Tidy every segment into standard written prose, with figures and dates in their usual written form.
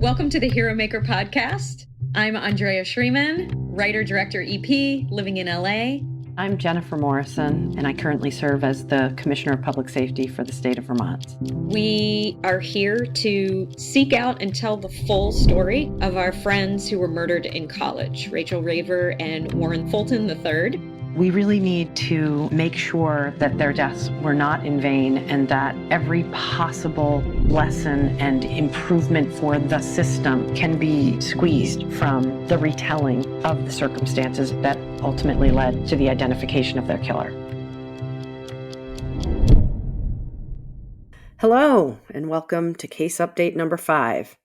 Welcome to the Hero Maker podcast. I'm Andrea Schreeman, writer-director EP, living in LA. I'm Jennifer Morrison, and I currently serve as the Commissioner of Public Safety for the state of Vermont. We are here to seek out and tell the full story of our friends who were murdered in college, Rachael Raver and Warren Fulton III. We really need to make sure that their deaths were not in vain and that every possible lesson and improvement for the system can be squeezed from the retelling of the circumstances that ultimately led to the identification of their killer. Hello, and welcome to Case Update number 5.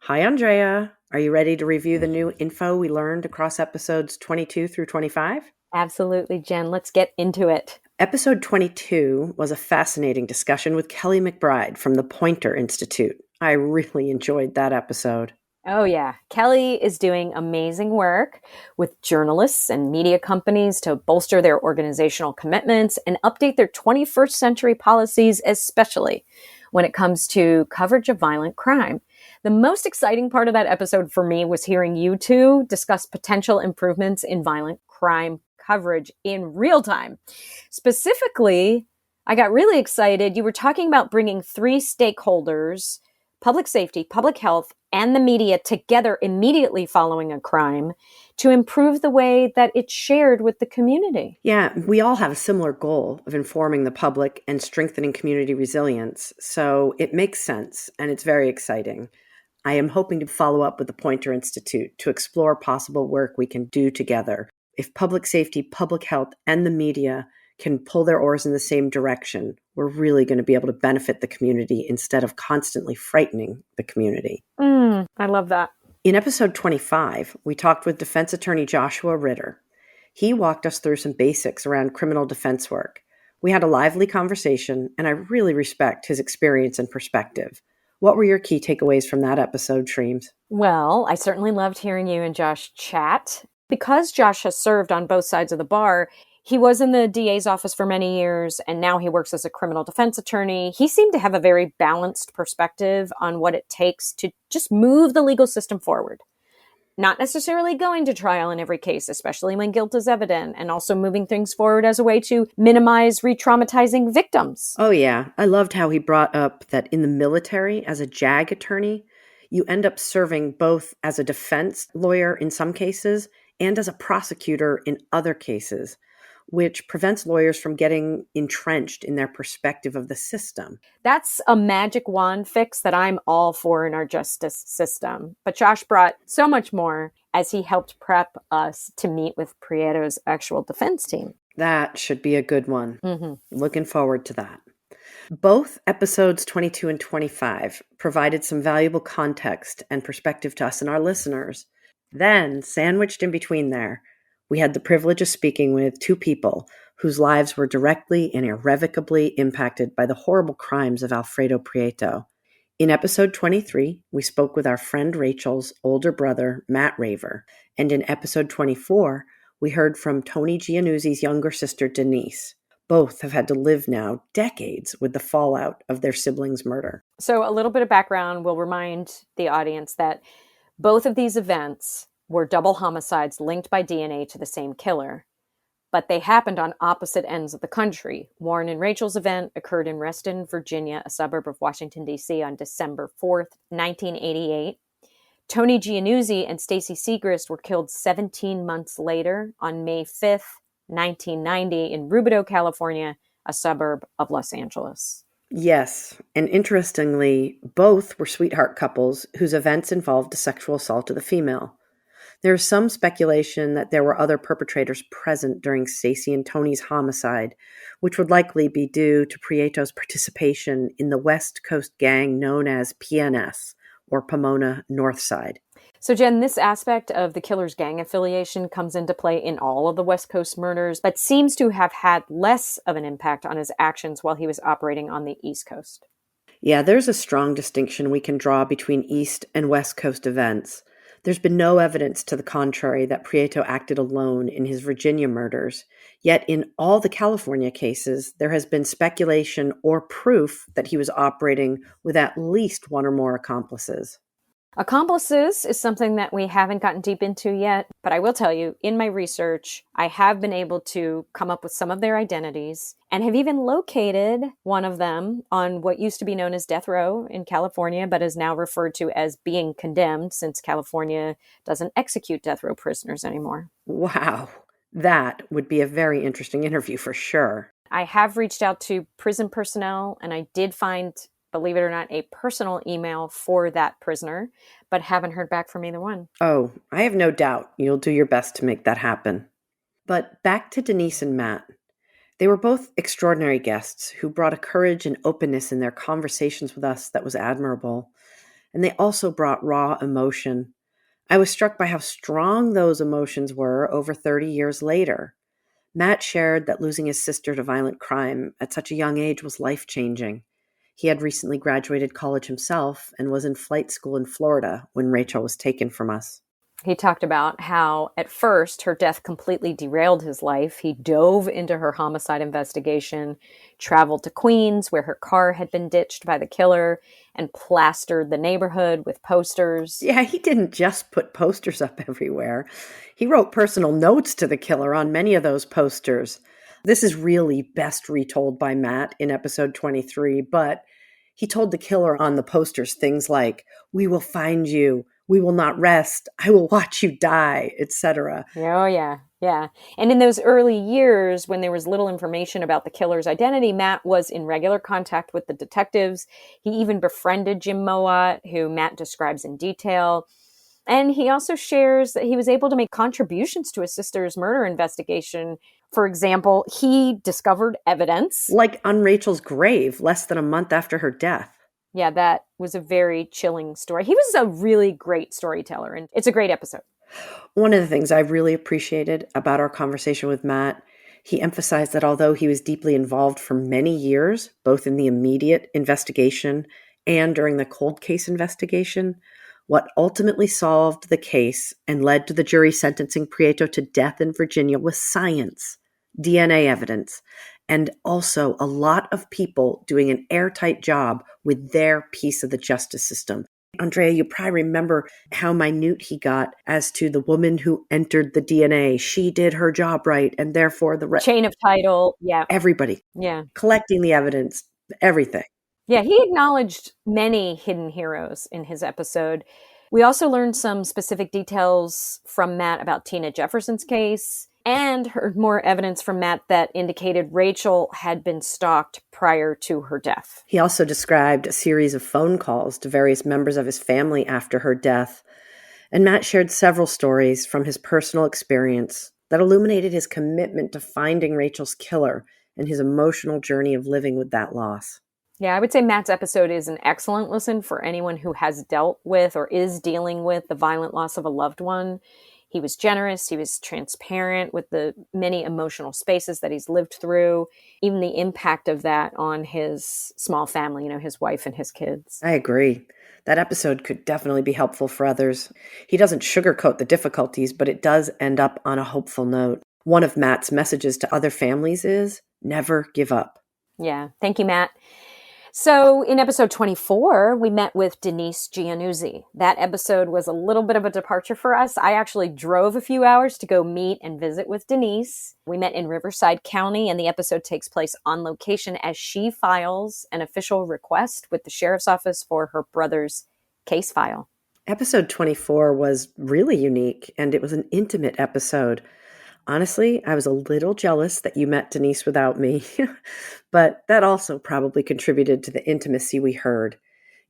Hi, Andrea. Are you ready to review the new info we learned across episodes 22 through 25? Absolutely, Jen. Let's get into it. Episode 22 was a fascinating discussion with Kelly McBride from the Poynter Institute. I really enjoyed that episode. Oh, yeah. Kelly is doing amazing work with journalists and media companies to bolster their organizational commitments and update their 21st century policies, especially when it comes to coverage of violent crime. The most exciting part of that episode for me was hearing you two discuss potential improvements in violent crime coverage in real time. Specifically, I got really excited. You were talking about bringing 3 stakeholders, public safety, public health, and the media together immediately following a crime to improve the way that it's shared with the community. Yeah, we all have a similar goal of informing the public and strengthening community resilience, so it makes sense and it's very exciting. I am hoping to follow up with the Poynter Institute to explore possible work we can do together. If public safety, public health, and the media can pull their oars in the same direction, we're really going to be able to benefit the community instead of constantly frightening the community. I love that. In episode 25, we talked with defense attorney Joshua Ritter. He walked us through some basics around criminal defense work. We had a lively conversation, and I really respect his experience and perspective. What were your key takeaways from that episode, Shreems? Well, I certainly loved hearing you and Josh chat. Because Josh has served on both sides of the bar, he was in the DA's office for many years, and now he works as a criminal defense attorney. He seemed to have a very balanced perspective on what it takes to just move the legal system forward. Not necessarily going to trial in every case, especially when guilt is evident, and also moving things forward as a way to minimize re-traumatizing victims. Oh, yeah. I loved how he brought up that in the military, as a JAG attorney, you end up serving both as a defense lawyer in some cases and as a prosecutor in other cases, which prevents lawyers from getting entrenched in their perspective of the system. That's a magic wand fix that I'm all for in our justice system. But Josh brought so much more as he helped prep us to meet with Prieto's actual defense team. That should be a good one. Looking forward to that. Both episodes 22 and 25 provided some valuable context and perspective to us and our listeners. Then, sandwiched in between there, we had the privilege of speaking with 2 people whose lives were directly and irrevocably impacted by the horrible crimes of Alfredo Prieto. In episode 23, we spoke with our friend Rachel's older brother, Matt Raver. And in episode 24, we heard from Tony Gianuzzi's younger sister, Denise. Both have had to live now decades with the fallout of their siblings' murder. So a little bit of background will remind the audience that both of these events were double homicides linked by DNA to the same killer, but they happened on opposite ends of the country. Warren and Rachel's event occurred in Reston, Virginia, a suburb of Washington, D.C. on December 4th, 1988. Tony Gianuzzi and Stacy Segrist were killed 17 months later on May 5th, 1990 in Rubidoux, California, a suburb of Los Angeles. Yes, and interestingly, both were sweetheart couples whose events involved a sexual assault of the female. There is some speculation that there were other perpetrators present during Stacy and Tony's homicide, which would likely be due to Prieto's participation in the West Coast gang known as PNS, or Pomona North Side. So, Jen, this aspect of the killer's gang affiliation comes into play in all of the West Coast murders, but seems to have had less of an impact on his actions while he was operating on the East Coast. Yeah, there's a strong distinction we can draw between East and West Coast events. There's been no evidence to the contrary that Prieto acted alone in his Virginia murders, yet in all the California cases, there has been speculation or proof that he was operating with at least one or more accomplices. Accomplices is something that we haven't gotten deep into yet, but I will tell you, in my research, I have been able to come up with some of their identities and have even located one of them on what used to be known as death row in California, but is now referred to as being condemned since California doesn't execute death row prisoners anymore. Wow. That would be a very interesting interview for sure. I have reached out to prison personnel, and I did find, believe it or not, a personal email for that prisoner, but haven't heard back from either one. Oh, I have no doubt you'll do your best to make that happen. But back to Denise and Matt. They were both extraordinary guests who brought a courage and openness in their conversations with us that was admirable. And they also brought raw emotion. I was struck by how strong those emotions were over 30 years later. Matt shared that losing his sister to violent crime at such a young age was life-changing. He had recently graduated college himself and was in flight school in Florida when Rachael was taken from us. He talked about how at first her death completely derailed his life. He dove into her homicide investigation, traveled to Queens where her car had been ditched by the killer, and plastered the neighborhood with posters. Yeah, he didn't just put posters up everywhere. He wrote personal notes to the killer on many of those posters. This is really best retold by Matt in episode 23, but he told the killer on the posters things like, "We will find you. We will not rest. I will watch you die," etc. Oh, yeah. Yeah. And in those early years, when there was little information about the killer's identity, Matt was in regular contact with the detectives. He even befriended Jim Mowat, who Matt describes in detail. And he also shares that he was able to make contributions to his sister's murder investigation. For example, he discovered evidence. Like on Rachel's grave less than a month after her death. Yeah, that was a very chilling story. He was a really great storyteller, and it's a great episode. One of the things I really appreciated about our conversation with Matt, he emphasized that although he was deeply involved for many years, both in the immediate investigation and during the cold case investigation, what ultimately solved the case and led to the jury sentencing Prieto to death in Virginia was science, DNA evidence, and also a lot of people doing an airtight job with their piece of the justice system. Andrea, you probably remember how minute he got as to the woman who entered the DNA. She did her job right, and therefore the chain of title. Yeah. Everybody. Yeah. Collecting the evidence, everything. Yeah, he acknowledged many hidden heroes in his episode. We also learned some specific details from Matt about Tina Jefferson's case, and heard more evidence from Matt that indicated Rachael had been stalked prior to her death. He also described a series of phone calls to various members of his family after her death. And Matt shared several stories from his personal experience that illuminated his commitment to finding Rachel's killer and his emotional journey of living with that loss. Yeah, I would say Matt's episode is an excellent listen for anyone who has dealt with or is dealing with the violent loss of a loved one. He was generous. He was transparent with the many emotional spaces that he's lived through, even the impact of that on his small family, his wife and his kids. I agree. That episode could definitely be helpful for others. He doesn't sugarcoat the difficulties, but it does end up on a hopeful note. One of Matt's messages to other families is never give up. Yeah. Thank you, Matt. So in episode 24, we met with Denise Gianuzzi. That episode was a little bit of a departure for us. I actually drove a few hours to go meet and visit with Denise. We met in Riverside County, and the episode takes place on location as she files an official request with the sheriff's office for her brother's case file. Episode 24 was really unique, and it was an intimate episode. Honestly, I was a little jealous that you met Denise without me, but that also probably contributed to the intimacy we heard.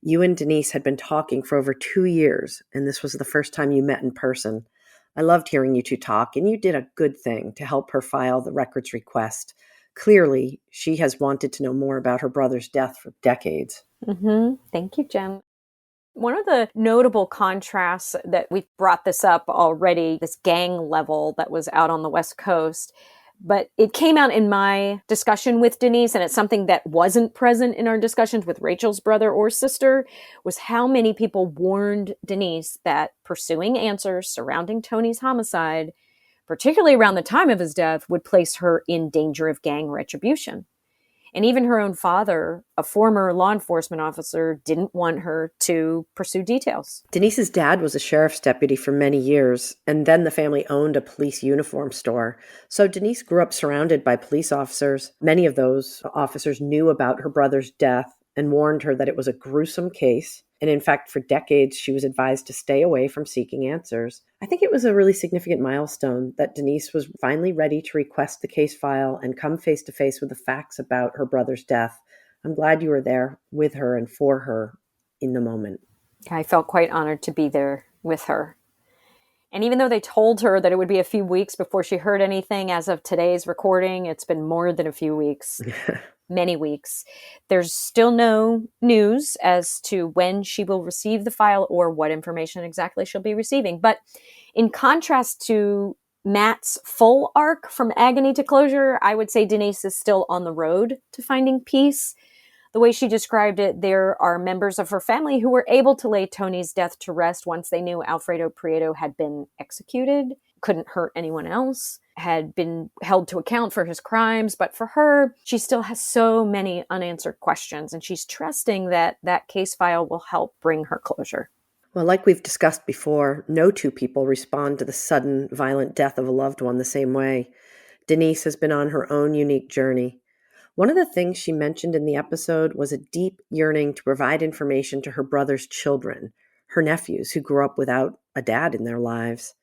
You and Denise had been talking for over 2 years, and this was the first time you met in person. I loved hearing you two talk, and you did a good thing to help her file the records request. Clearly, she has wanted to know more about her brother's death for decades. Thank you, Jen. One of the notable contrasts that we brought this up already, this gang level that was out on the West Coast, but it came out in my discussion with Denise, and it's something that wasn't present in our discussions with Rachel's brother or sister, was how many people warned Denise that pursuing answers surrounding Tony's homicide, particularly around the time of his death, would place her in danger of gang retribution. And even her own father, a former law enforcement officer, didn't want her to pursue details. Denise's dad was a sheriff's deputy for many years, and then the family owned a police uniform store. So Denise grew up surrounded by police officers. Many of those officers knew about her brother's death and warned her that it was a gruesome case. And in fact, for decades, she was advised to stay away from seeking answers. I think it was a really significant milestone that Denise was finally ready to request the case file and come face to face with the facts about her brother's death. I'm glad you were there with her and for her in the moment. I felt quite honored to be there with her. And even though they told her that it would be a few weeks before she heard anything, as of today's recording, it's been more than a few weeks. Many weeks. There's still no news as to when she will receive the file or what information exactly she'll be receiving. But in contrast to Matt's full arc from agony to closure, I would say Denise is still on the road to finding peace. The way she described it, there are members of her family who were able to lay Tony's death to rest once they knew Alfredo Prieto had been executed, couldn't hurt anyone else, had been held to account for his crimes. But for her, she still has so many unanswered questions, and she's trusting that that case file will help bring her closure. Well, like we've discussed before, no two people respond to the sudden, violent death of a loved one the same way. Denise has been on her own unique journey. One of the things she mentioned in the episode was a deep yearning to provide information to her brother's children, her nephews who grew up without a dad in their lives.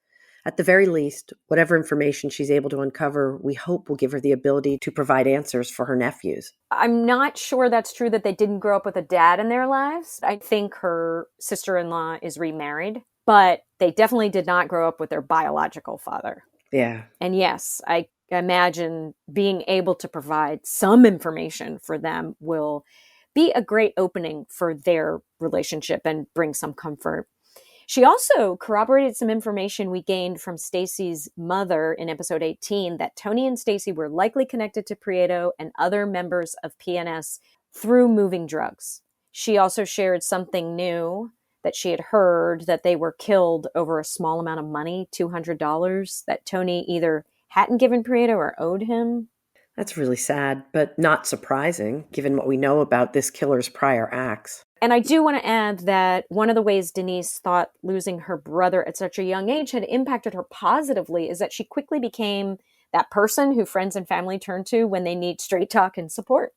At the very least, whatever information she's able to uncover, we hope will give her the ability to provide answers for her nephews. I'm not sure that's true that they didn't grow up with a dad in their lives. I think her sister-in-law is remarried, but they definitely did not grow up with their biological father. Yeah. And yes, I imagine being able to provide some information for them will be a great opening for their relationship and bring some comfort. She also corroborated some information we gained from Stacy's mother in episode 18 that Tony and Stacy were likely connected to Prieto and other members of PNS through moving drugs. She also shared something new that she had heard, that they were killed over a small amount of money, $200, that Tony either hadn't given Prieto or owed him. That's really sad, but not surprising, given what we know about this killer's prior acts. And I do want to add that one of the ways Denise thought losing her brother at such a young age had impacted her positively is that she quickly became that person who friends and family turn to when they need straight talk and support.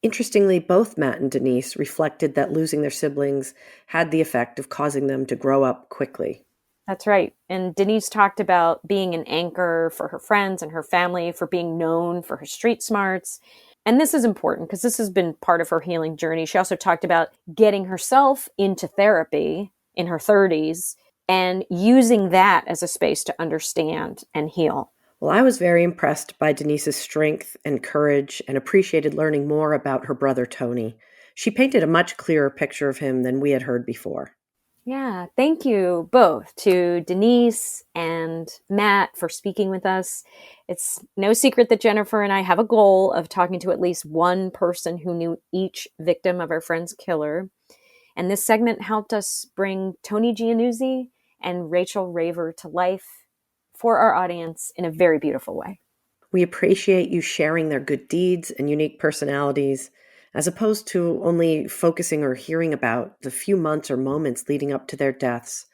Interestingly, both Matt and Denise reflected that losing their siblings had the effect of causing them to grow up quickly. That's right. And Denise talked about being an anchor for her friends and her family, for being known for her street smarts. And this is important because this has been part of her healing journey. She also talked about getting herself into therapy in her 30s and using that as a space to understand and heal. Well, I was very impressed by Denise's strength and courage and appreciated learning more about her brother, Tony. She painted a much clearer picture of him than we had heard before. Yeah, thank you both to Denise and Matt for speaking with us. It's no secret that Jennifer and I have a goal of talking to at least one person who knew each victim of our friend's killer. And this segment helped us bring Tony Gianuzzi and Rachael Raver to life for our audience in a very beautiful way. We appreciate you sharing their good deeds and unique personalities, as opposed to only focusing or hearing about the few months or moments leading up to their deaths.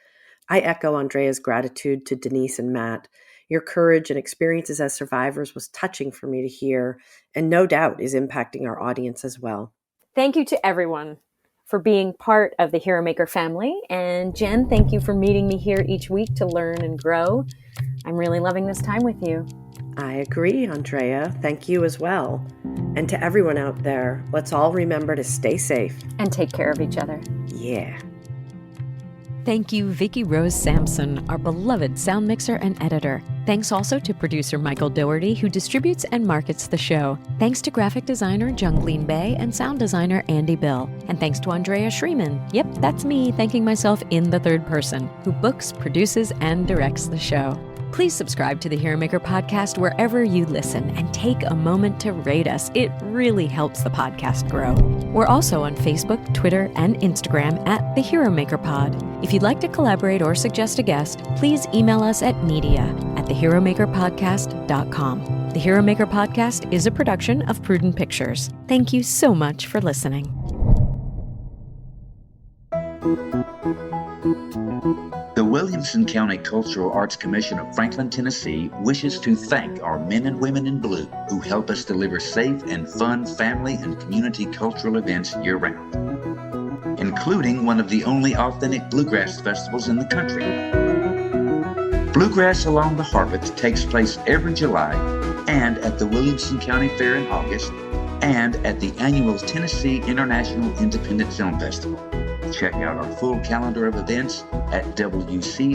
I echo Andrea's gratitude to Denise and Matt. Your courage and experiences as survivors was touching for me to hear, and no doubt is impacting our audience as well. Thank you to everyone for being part of the Hero Maker family. And Jen, thank you for meeting me here each week to learn and grow. I'm really loving this time with you. I agree, Andrea. Thank you as well. And to everyone out there, let's all remember to stay safe. And take care of each other. Yeah. Thank you, Vicki Rose Sampson, our beloved sound mixer and editor. Thanks also to producer Michael Doherty, who distributes and markets the show. Thanks to graphic designer Jungleen Bay and sound designer Andy Bill. And thanks to Andrea Schreeman. Yep, that's me thanking myself in the third person, who books, produces, and directs the show. Please subscribe to the Hero Maker podcast wherever you listen and take a moment to rate us. It really helps the podcast grow. We're also on Facebook, Twitter, and Instagram at the Hero Maker Pod. If you'd like to collaborate or suggest a guest, please email us at media@theheromakerpod.com. theheromakerpodcast.com. The Hero Maker Podcast is a production of Prudent Pictures. Thank you so much for listening. The Williamson County Cultural Arts Commission of Franklin, Tennessee wishes to thank our men and women in blue who help us deliver safe and fun family and community cultural events year-round, including one of the only authentic bluegrass festivals in the country. Bluegrass Along the Harpeth takes place every July and at the Williamson County Fair in August and at the annual Tennessee International Independent Film Festival. Check out our full calendar of events at wccac-tn.org.